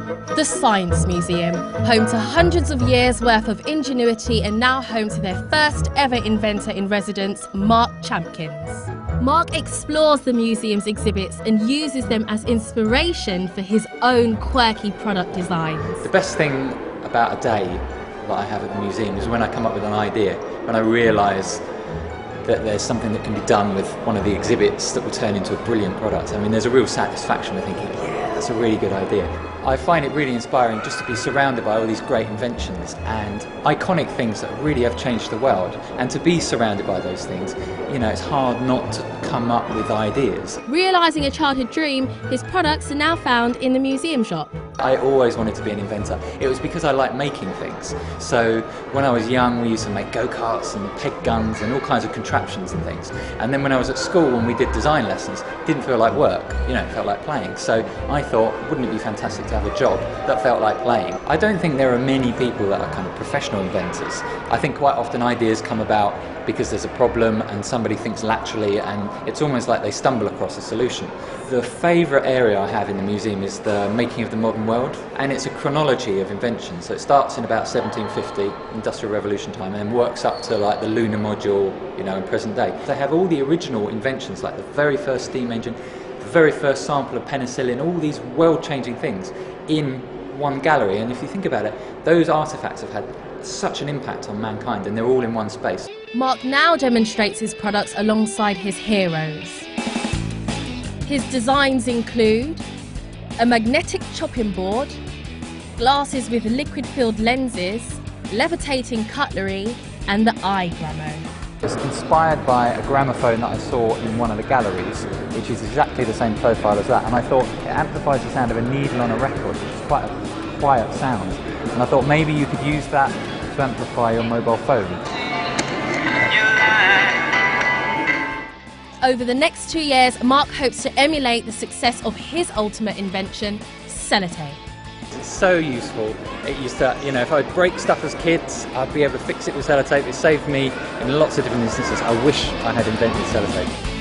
The Science Museum, home to hundreds of years' worth of ingenuity and now home to their first ever inventor in residence, Mark Champkins. Mark explores the museum's exhibits and uses them as inspiration for his own quirky product designs. The best thing about a day that I have at the museum is when I come up with an idea, when I realise that there's something that can be done with one of the exhibits that will turn into a brilliant product. I mean, there's a real satisfaction of thinking, yeah, that's a really good idea. I find it really inspiring just to be surrounded by all these great inventions and iconic things that really have changed the world. And to be surrounded by those things, you know, it's hard not to come up with ideas. Realising a childhood dream, his products are now found in the museum shop. I always wanted to be an inventor. It was because I like making things. So when I was young, we used to make go-karts and peg guns and all kinds of contraptions and things. And then when I was at school, when we did design lessons, it didn't feel like work, you know, it felt like playing. So I thought, wouldn't it be fantastic to have a job that felt like playing? I don't think there are many people that are kind of professional inventors. I think quite often ideas come about because there's a problem and somebody thinks laterally and it's almost like they stumble across a solution. The favourite area I have in the museum is the making of the modern world, and it's a chronology of inventions. So it starts in about 1750, Industrial Revolution time, and then works up to like the lunar module, you know, in present day. They have all the original inventions, like the very first steam engine, the very first sample of penicillin, all these world-changing things in one gallery. And if you think about it, those artefacts have had such an impact on mankind, and they're all in one space. Mark now demonstrates his products alongside his heroes. His designs include a magnetic chopping board, glasses with liquid-filled lenses, levitating cutlery, and the eye gramo. It's inspired by a gramophone that I saw in one of the galleries, which is exactly the same profile as that, and I thought it amplifies the sound of a needle on a record, which is quite a quiet sound, and I thought maybe you could use that to amplify your mobile phone. Over the next 2 years, Mark hopes to emulate the success of his ultimate invention, sellotape. It's so useful. It used to, you know, if I'd break stuff as kids, I'd be able to fix it with sellotape. It saved me in lots of different instances. I wish I had invented sellotape.